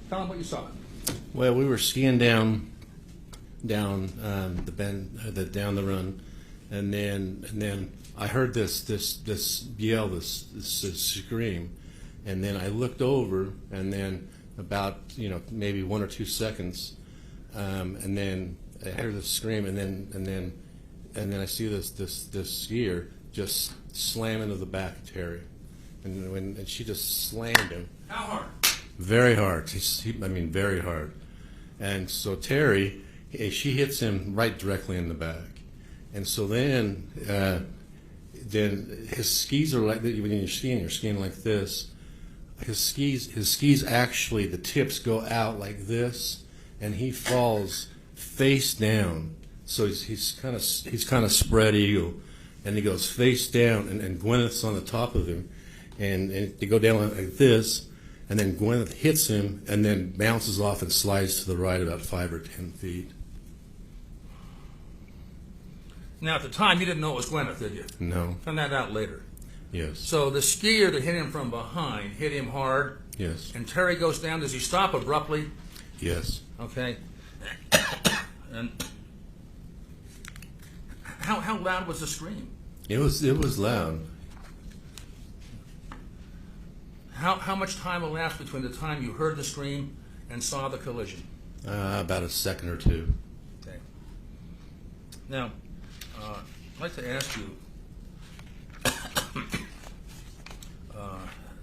Tell them what you saw. Well, we were skiing down the bend, down the run, and then I heard this yell, this scream, and then I looked over, and then about maybe 1 or 2 seconds, and then I heard the scream, and then I see this skier just slam into the back of Terry, and she just slammed him. How hard? Very hard. Very hard. And so Terry, she hits him right directly in the back. And so then his skis are like, when you're skiing like this. His skis actually, the tips go out like this, and he falls face down. So he's kind of spread eagle, and he goes face down, and Gwyneth's on the top of him, and they go down like this. And then Gwyneth hits him and then bounces off and slides to the right about 5 or 10 feet. Now, at the time, you didn't know it was Gwyneth, did you? No. Found that out later. Yes. So the skier that hit him from behind hit him hard. Yes. And Terry goes down. Does he stop abruptly? Yes. Okay. And how loud was the scream? It was loud. How much time elapsed between the time you heard the scream and saw the collision? About a second or two. Okay. Now, I'd like to ask you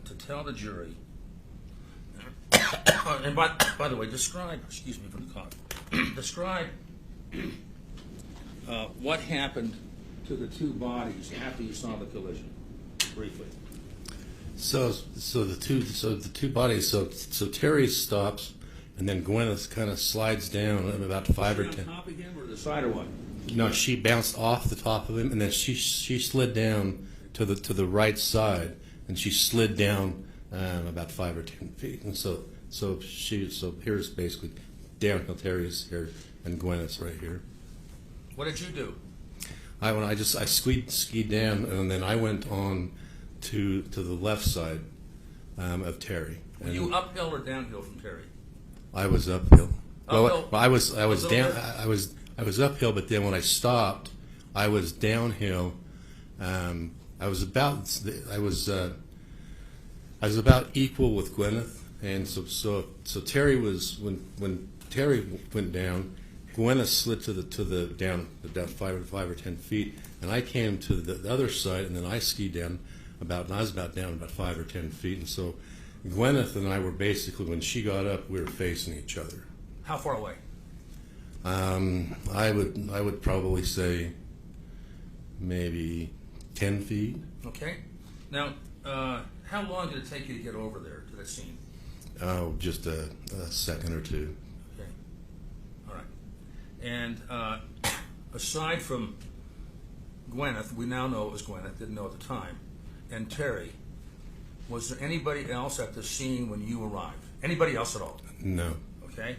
to tell the jury, and by the way, describe, excuse me for the cough, describe what happened to the two bodies after you saw the collision, briefly. So the two bodies. So Terry stops, and then Gwyneth kind of slides down about 5 or 10. On top of him or the side or what? No, she bounced off the top of him, and then she slid down to the right side, and she slid down about 5 or 10 feet. And so here's basically downhill. Terry's here, and Gwyneth's right here. What did you do? I skied down, and then I went on to the left side of Terry. Were you uphill or downhill from Terry? I was uphill. Uphill? Well, I was down. I was uphill, but then when I stopped, I was downhill. I was about equal with Gwyneth, and so Terry was when Terry went down, Gwyneth slid to the down 5 or 10 feet, and I came to the other side, and then I skied down. And I was down about 5 or 10 feet, and so Gwyneth and I were basically, when she got up, we were facing each other. How far away? I would probably say maybe 10 feet. Okay. Now, how long did it take you to get over there to that scene? Oh, just a second or two. Okay. All right. And aside from Gwyneth, we now know it was Gwyneth, didn't know at the time, and Terry, was there anybody else at the scene when you arrived? Anybody else at all? No. Okay.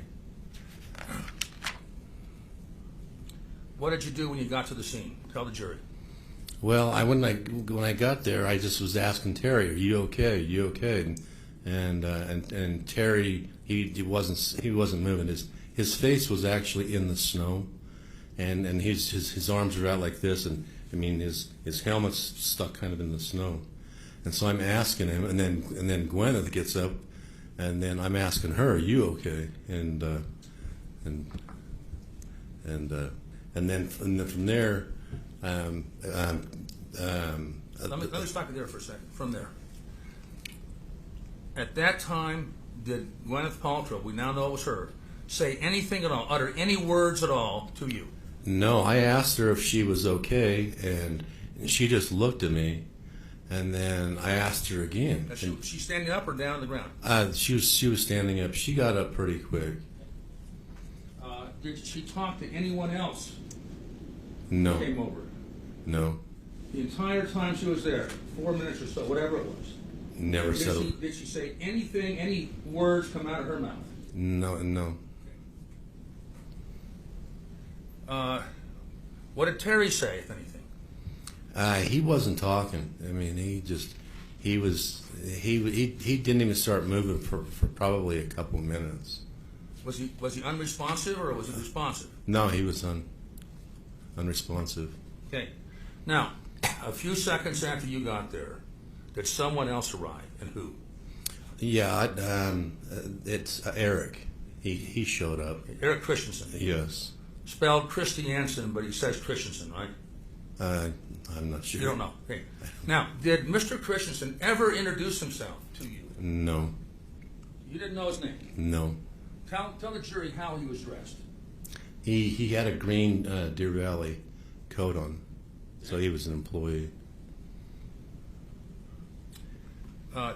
What did you do when you got to the scene? Tell the jury. Well, when I got there, I just was asking Terry, "Are you okay? Are you okay?" And Terry, he wasn't moving. His face was actually in the snow, and his arms were out like this, and I mean his helmet's stuck kind of in the snow. And so I'm asking him, and then Gwyneth gets up, and then I'm asking her, "Are you okay?" And then from there, let me stop you there for a second. From there, at that time, did Gwyneth Paltrow, we now know it was her, say anything at all, utter any words at all to you? No, I asked her if she was okay, and she just looked at me, and then I asked her again. She's standing up or down on the ground? She was standing up. She got up pretty quick. Did she talk to anyone else? No. Who came over? No. The entire time she was there, 4 minutes or so, whatever it was. Never said it. Did she say anything, any words come out of her mouth? No. What did Terry say, if anything? He wasn't talking. I mean, he he didn't even start moving for probably a couple of minutes. Was he unresponsive or was he responsive? No, he was unresponsive. Okay. Now, a few seconds after you got there, did someone else arrive, and who? Yeah, it's Eric. He showed up. Eric Christensen. Yes. Spelled Christiansen, but he says Christensen, right? I'm not sure. You don't know. Okay. Now, did Mr. Christensen ever introduce himself to you? No. You didn't know his name? No. Tell the jury how he was dressed. He had a green Deer Valley coat on, so he was an employee.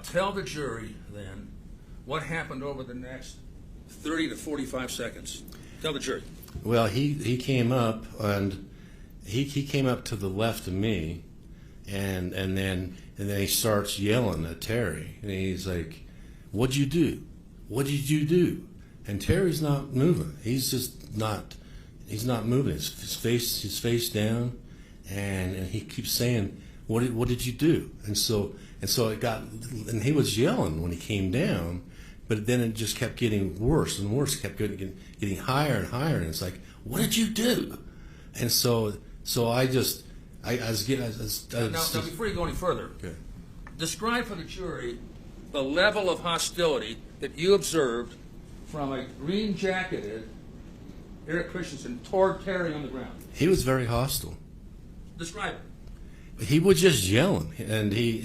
Tell the jury, then, what happened over the next 30 to 45 seconds. Tell the jury. Well, he came up, and he came up to the left of me, and then he starts yelling at Terry, and he's like, "What'd you do? What did you do?" And Terry's not moving. He's just not. He's not moving. His face down, and he keeps saying, "What did you do?" And so it got, and he was yelling when he came down, but then it just kept getting worse and worse. It kept getting higher and higher, and it's like, "What did you do?" And so I was now, before you go any further, okay. Describe for the jury the level of hostility that you observed from a green-jacketed Eric Christensen toward Terry on the ground. He was very hostile. Describe it. He was just yelling, and he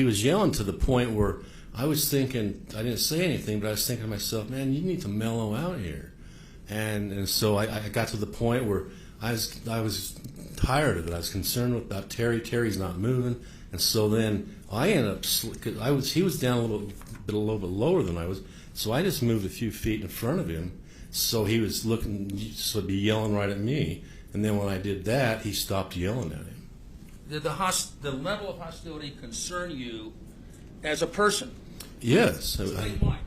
was yelling to the point where I was thinking, I didn't say anything, but I was thinking to myself, man, you need to mellow out here. And so I got to the point where I was tired of it. I was concerned about Terry. Terry's not moving, and so then I ended up. He was down a little bit lower than I was, so I just moved a few feet in front of him. So he was looking, so he'd be yelling right at me, and then when I did that, he stopped yelling at him. Did the level of hostility concern you as a person? Yes. Explain why.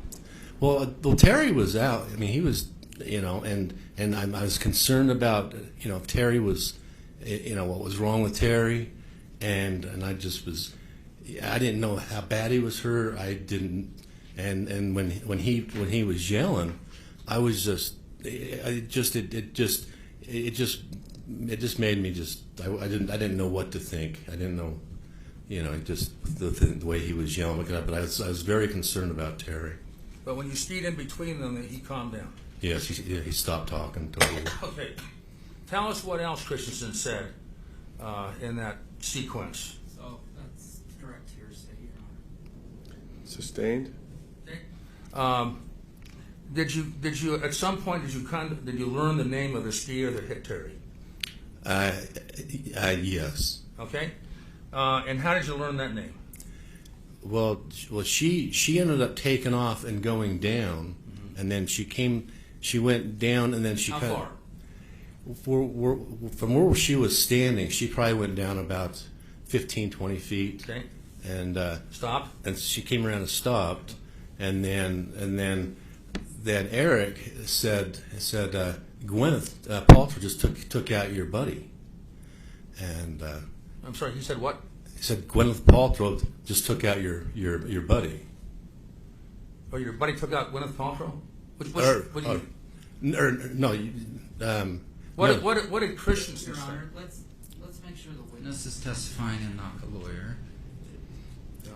Well, Terry was out. I mean, he was, and I was concerned about, if Terry was, what was wrong with Terry, and I just was, I didn't know how bad he was hurt. I didn't, and when he was yelling, I was just, it just made me just, I didn't know what to think. I didn't know, just the way he was yelling. But I was very concerned about Terry. But when you stayed in between them, he calmed down. Yes, he stopped talking totally. Okay. Tell us what else Christensen said in that sequence. So that's correct hearsay, Your Honor. Sustained? Okay. Did you at some point did you learn the name of the skier that hit Terry? Yes. Okay. And how did you learn that name? Well, she ended up taking off and going down, and then she went down, and then she How kind far? from where she was standing, she probably went down about 15, 20 feet. Okay. And Stop. and she came around and stopped, and then Eric said Gwyneth Paltrow just took out your buddy, and I'm sorry. He said what? he said Gwyneth Paltrow just took out your buddy. Oh, your buddy took out Gwyneth Paltrow. What did Christensen Your say? Honor, let's make sure the witness is testifying and not a lawyer.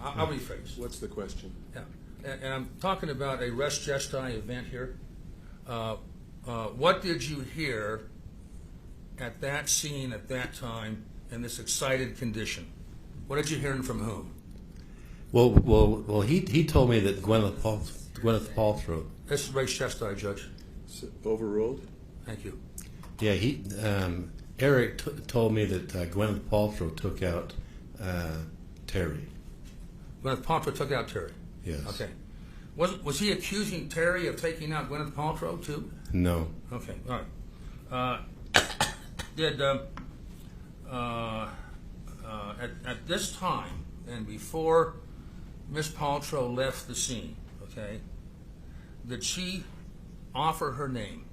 I'll rephrase. What's the question? Yeah. And I'm talking about a res gestae event here. What did you hear at that scene at that time in this excited condition? What did you hear and from whom? Well, he told me that Gwyneth Paltrow. This is res gestae, Judge. Overruled? Thank you. Yeah, Eric told me that Gwyneth Paltrow took out Terry. Gwyneth Paltrow took out Terry. Yes. Okay. Was he accusing Terry of taking out Gwyneth Paltrow too? No. Okay. All right. Did at this time and before Miss Paltrow left the scene, okay, did she offer her name?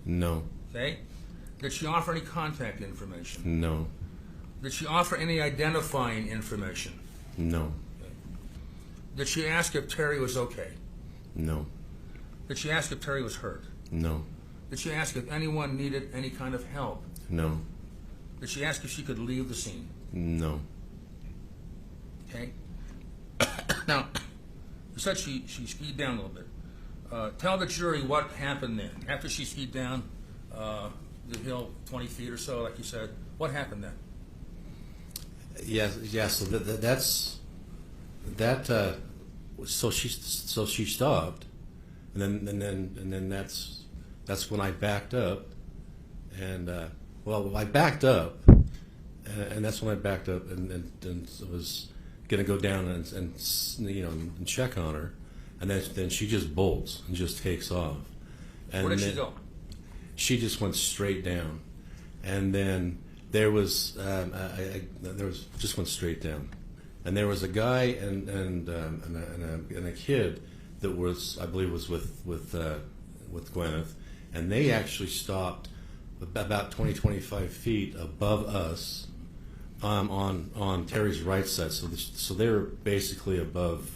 No. Okay. Did she offer any contact information? No. Did she offer any identifying information? No. Did she ask if Terry was okay? No. Did she ask if Terry was hurt? No. Did she ask if anyone needed any kind of help? No. Did she ask if she could leave the scene? No. Okay. Now, you said she skied down a little bit. Tell the jury what happened then. After she skied down the hill 20 feet or so, like you said, what happened then? Yes. Yeah. So that's that. So she stopped, and then that's when I backed up, and I backed up, and that's when I backed up and was gonna go down and check on her, and then she just bolts and just takes off. And Where did she go? She just went straight down, and then there was just went straight down, and there was a guy and a kid that was, I believe, was with Gwyneth, and they actually stopped about 25 feet above us on Terry's right side, so they were basically above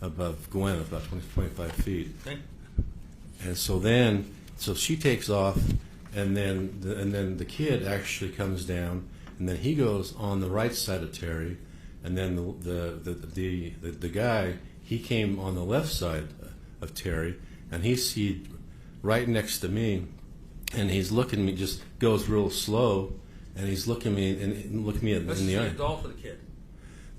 Gwyneth, about 25 feet. Okay. And so she takes off, and then the kid actually comes down, and then he goes on the right side of Terry, and then the guy, he came on the left side of Terry, and he skied right next to me, and he's looking at me, just goes real slow, and he's looking me in the eye. The adult or the kid?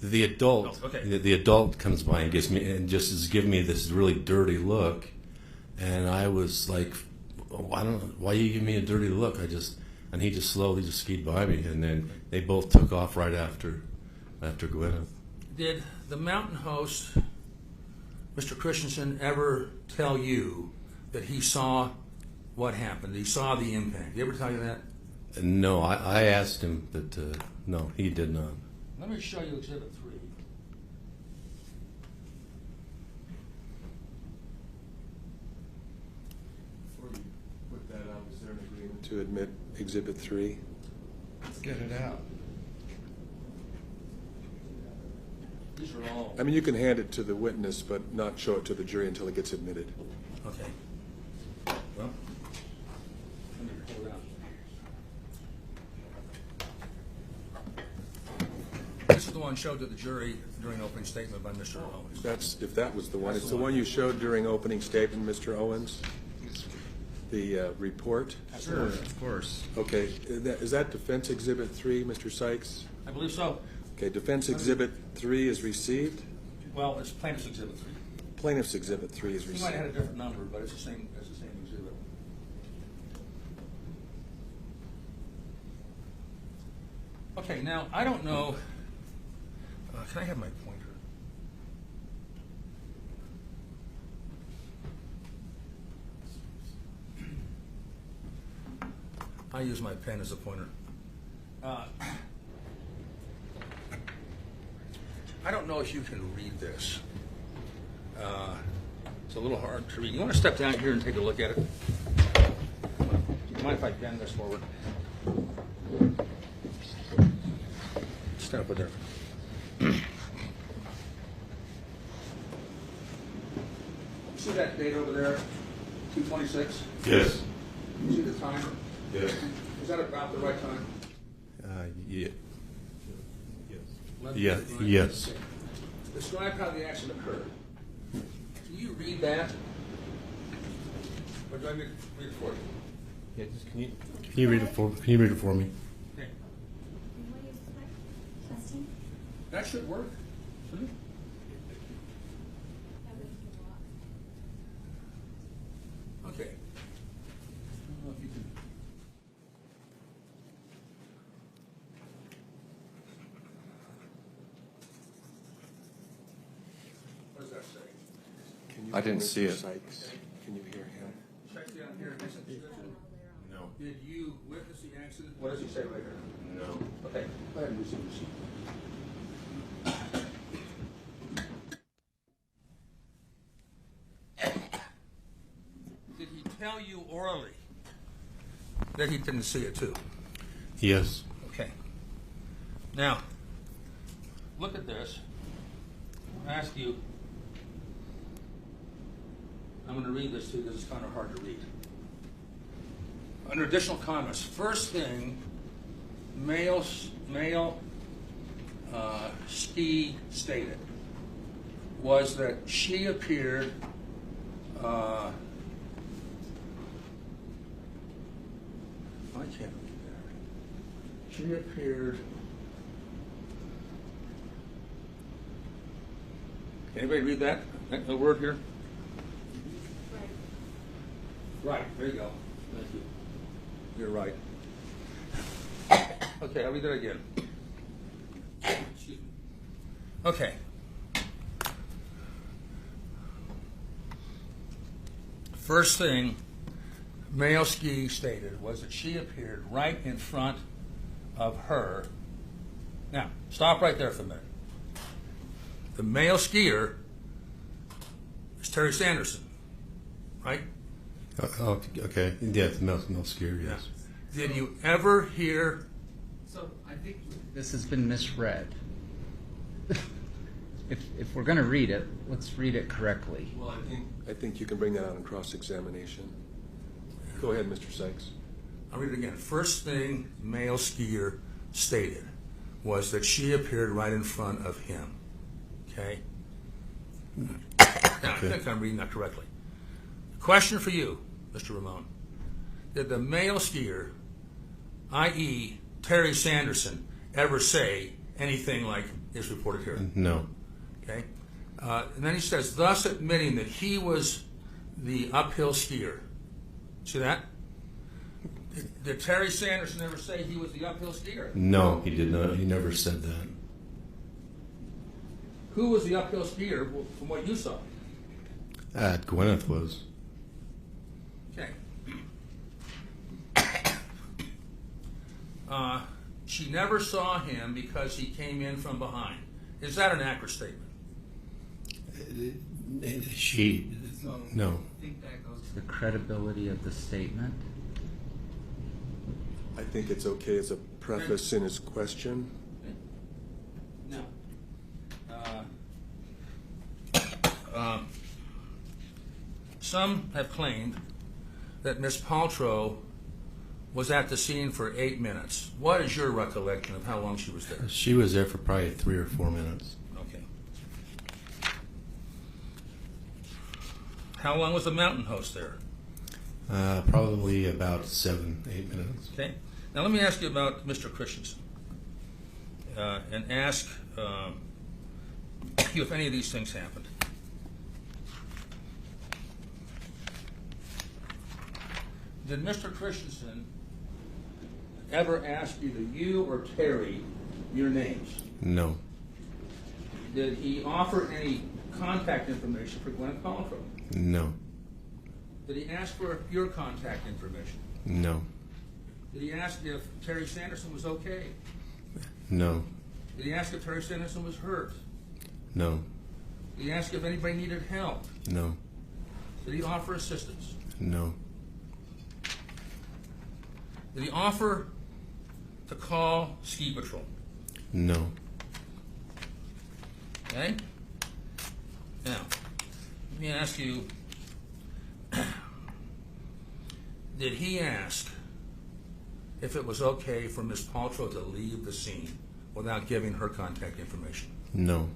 The adult, Oh, okay. the adult comes by and gives me and just is giving me this really dirty look, and I was like, I don't know, why you give me a dirty look? And he just slowly just skied by me, and then they both took off right after Gwyneth. Did the mountain host, Mr. Christensen, ever tell you that he saw what happened? He saw the impact. Did he ever tell you that? No, I asked him, but no, he did not. Let me show you Exhibit 3. Before you put that out, is there an agreement to admit Exhibit 3? Let's get it out. These are all. I mean, you can hand it to the witness, but not show it to the jury until it gets admitted. Okay. Well, let me pull it out. This is the one showed to the jury during opening statement by Mr. Owens. If that was the one. It's the one you showed during opening statement, Mr. Owens? The report? Sure, of course. Okay, is that Defense Exhibit 3, Mr. Sykes? I believe so. Okay, Defense Exhibit 3 is received. Well, it's Plaintiff's Exhibit 3. Plaintiff's Exhibit 3 is He received. might have had a different number, but it's the same exhibit. Okay, now, I don't know. Can I have my pointer? I use my pen as a pointer. I don't know if you can read this. It's a little hard to read. You want to step down here and take a look at it? Do you mind if I bend this forward? Stand up there. See that date over there? 2:26? Yes. You see the timer? Yes. Is that about the right time? Yeah. Left, Yeah. right? Yes. Okay. Describe how the accident occurred. Can you read that? Or do I read it for you? Yeah. Just can you read it for me? Okay. What do you expect? Testing? That should work. Shouldn't it? Okay. I don't know if you can. What does that say? Can you I didn't hear see Mr. it. Sykes? Can you hear him? Check down here. Next description. No. Did you witness the accident? What does he say right here? No. Okay. Go ahead and receive the receipt. Did he tell you orally that he didn't see it too? Yes. Okay. Now, look at this. ask you, I'm going to read this to you because it's kind of hard to read. Under additional comments, first thing, male ski stated was that she appeared I can't read that. She appeared. Can anybody read that? The word here? Right, there you go. Thank you. You're right. Okay, I'll read that again. Excuse me. Okay. First thing male ski stated was that she appeared right in front of her. Now, stop right there for a minute. The male skier is Terry Sanderson, right? Oh, okay. Yeah, the male skier, yes. Yeah. Did you ever hear? So I think this has been misread. If we're going to read it, let's read it correctly. Well, I think you can bring that out in cross-examination. Go ahead, Mr. Sykes. I'll read it again. First thing male skier stated was that she appeared right in front of him. Okay? Now, I think I'm reading that correctly. Question for you, Mr. Ramon. Did the male skier, i.e. Terry Sanderson, ever say anything like is reported here? No. Okay? And then he says, thus admitting that he was the uphill skier. See that? Did Terry Sanderson ever say he was the uphill skier? No, he did not. He never said that. Who was the uphill skier from what you saw? Gwyneth was. Okay. She never saw him because he came in from behind. Is that an accurate statement? No. I think that goes to the credibility of the statement. I think it's okay as a preface in his question. No. Some have claimed that Miss Paltrow was at the scene for 8 minutes. What is your recollection of how long she was there? She was there for probably 3 or 4 minutes. Okay. How long was the mountain host there? Probably about 7, 8 minutes. Okay. Now let me ask you about Mr. Christensen, and ask you if any of these things happened. Did Mr. Christensen ever ask either you or Terry your names? No. Did he offer any contact information for Gwyneth Paltrow? No. Did he ask for your contact information? No. Did he ask if Terry Sanderson was okay? No. Did he ask if Terry Sanderson was hurt? No. Did he ask if anybody needed help? No. Did he offer assistance? No. Did he offer to call ski patrol? No. Okay? Now, let me ask you, did he ask if it was okay for Miss Paltrow to leave the scene without giving her contact information? No.